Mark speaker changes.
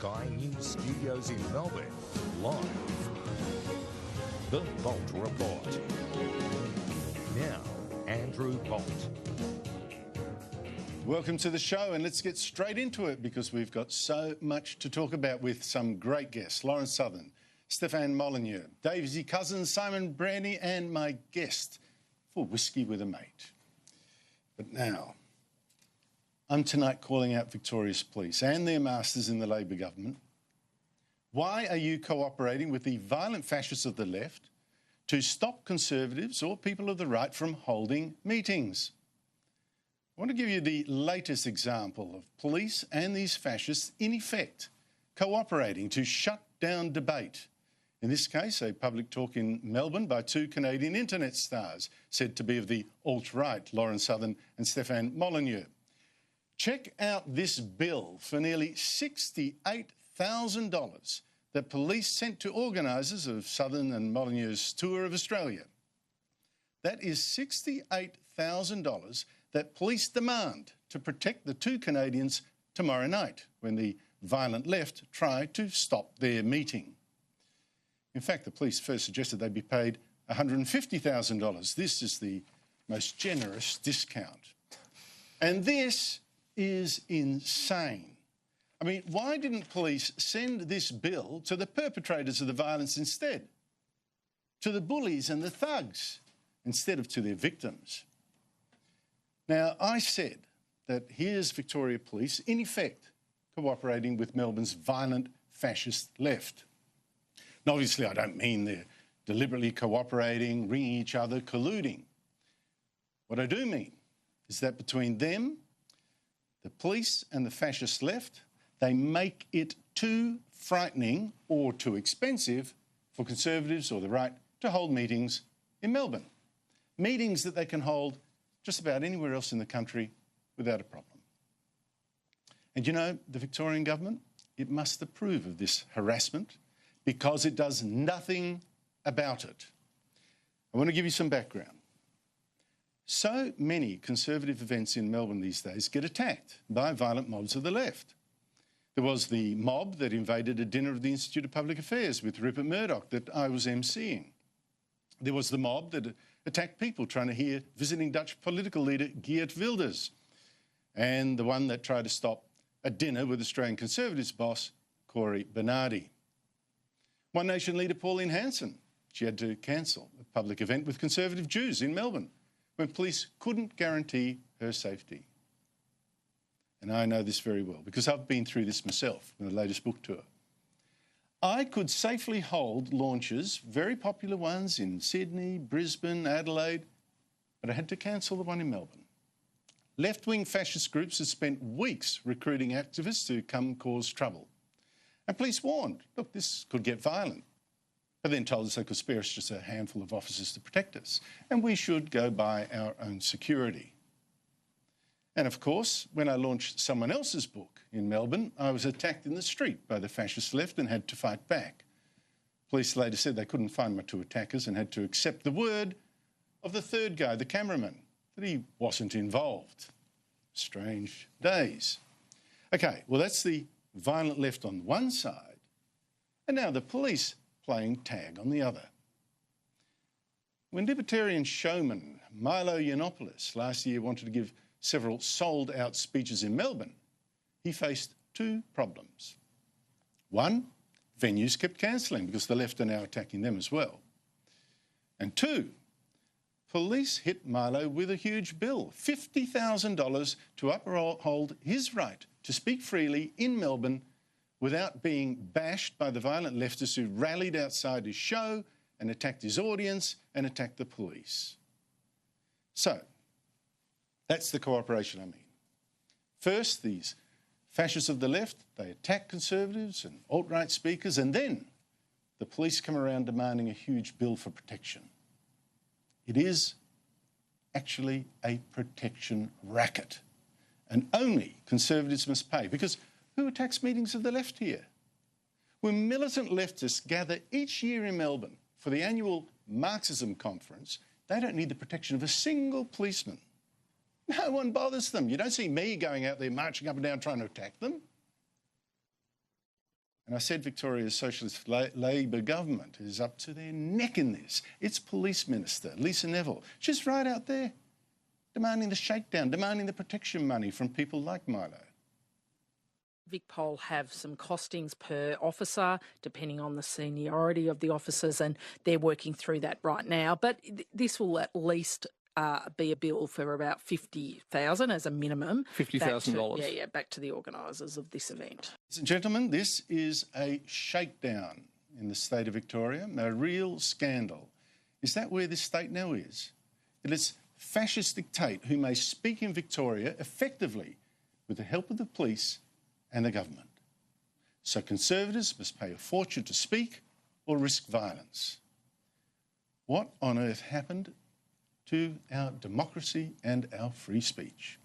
Speaker 1: Sky News Studios in Melbourne, live. The Bolt Report. Now, Andrew Bolt.
Speaker 2: Welcome to the show, and let's get straight into it because we've got so much to talk about with some great guests. Lauren Southern, Stefan Molyneux, Daisy Cousins, Simon Brandy, and my guest for Whiskey with a Mate. But now, I'm tonight calling out Victoria's police and their masters in the Labor government. Why are you cooperating with the violent fascists of the left to stop Conservatives or people of the right from holding meetings? I want to give you the latest example of police and these fascists, in effect, cooperating to shut down debate. In this case, a public talk in Melbourne by two Canadian internet stars, said to be of the alt-right, Lauren Southern and Stefan Molyneux. Check out this bill for nearly $68,000 that police sent to organisers of Southern and Molyneux's tour of Australia. That is $68,000 that police demand to protect the two Canadians tomorrow night when the violent left try to stop their meeting. In fact, the police first suggested they'd be paid $150,000. This is the most generous discount. And this is insane. I mean, why didn't police send this bill to the perpetrators of the violence instead? To the bullies and the thugs, instead of to their victims? Now, I said that here's Victoria Police, in effect, cooperating with Melbourne's violent fascist left. Now, obviously, I don't mean they're deliberately cooperating, ringing each other, colluding. What I do mean is that between them, the police and the fascist left, they make it too frightening or too expensive for Conservatives or the right to hold meetings in Melbourne. Meetings that they can hold just about anywhere else in the country without a problem. And you know, the Victorian government, it must approve of this harassment because it does nothing about it. I want to give you some background. So many Conservative events in Melbourne these days get attacked by violent mobs of the left. There was the mob that invaded a dinner of the Institute of Public Affairs with Rupert Murdoch that I was emceeing. There was the mob that attacked people trying to hear visiting Dutch political leader Geert Wilders, and the one that tried to stop a dinner with Australian Conservatives boss Cory Bernardi. One Nation leader Pauline Hanson, she had to cancel a public event with Conservative Jews in Melbourne when police couldn't guarantee her safety. And I know this very well because I've been through this myself in the latest book tour. I could safely hold launches, very popular ones in Sydney, Brisbane, Adelaide, but I had to cancel the one in Melbourne. Left-wing fascist groups had spent weeks recruiting activists to come cause trouble. And police warned, look, this could get violent, but then told us they could spare us just a handful of officers to protect us, and we should go by our own security. And of course, when I launched someone else's book in Melbourne, I was attacked in the street by the fascist left and had to fight back. Police later said they couldn't find my two attackers and had to accept the word of the third guy, the cameraman, that he wasn't involved. Strange days. Okay, well, that's the violent left on one side, and now the police playing tag on the other. When libertarian showman Milo Yiannopoulos last year wanted to give several sold-out speeches in Melbourne, he faced two problems. One, venues kept cancelling because the left are now attacking them as well. And two, police hit Milo with a huge bill, $50,000 to uphold his right to speak freely in Melbourne without being bashed by the violent leftists who rallied outside his show and attacked his audience and attacked the police. So, that's the cooperation I mean. First, these fascists of the left, they attack Conservatives and alt-right speakers, and then the police come around demanding a huge bill for protection. It is actually a protection racket, and only Conservatives must pay, because who attacks meetings of the left here? When militant leftists gather each year in Melbourne for the annual Marxism conference, they don't need the protection of a single policeman. No one bothers them. You don't see me going out there marching up and down trying to attack them. And I said Victoria's Socialist Labor government is up to their neck in this. Its police minister, Lisa Neville, she's right out there demanding the shakedown, demanding the protection money from people like Milo.
Speaker 3: VicPol have some costings per officer, depending on the seniority of the officers, and they're working through that right now. But this will at least be a bill for about $50,000 as a minimum.
Speaker 4: $50,000.
Speaker 3: Yeah, back to the organisers of this event.
Speaker 2: Ladies and gentlemen, this is a shakedown in the state of Victoria, a real scandal. Is that where this state now is? It lets fascists dictate who may speak in Victoria effectively with the help of the police and the government. So Conservatives must pay a fortune to speak or risk violence. What on earth happened to our democracy and our free speech?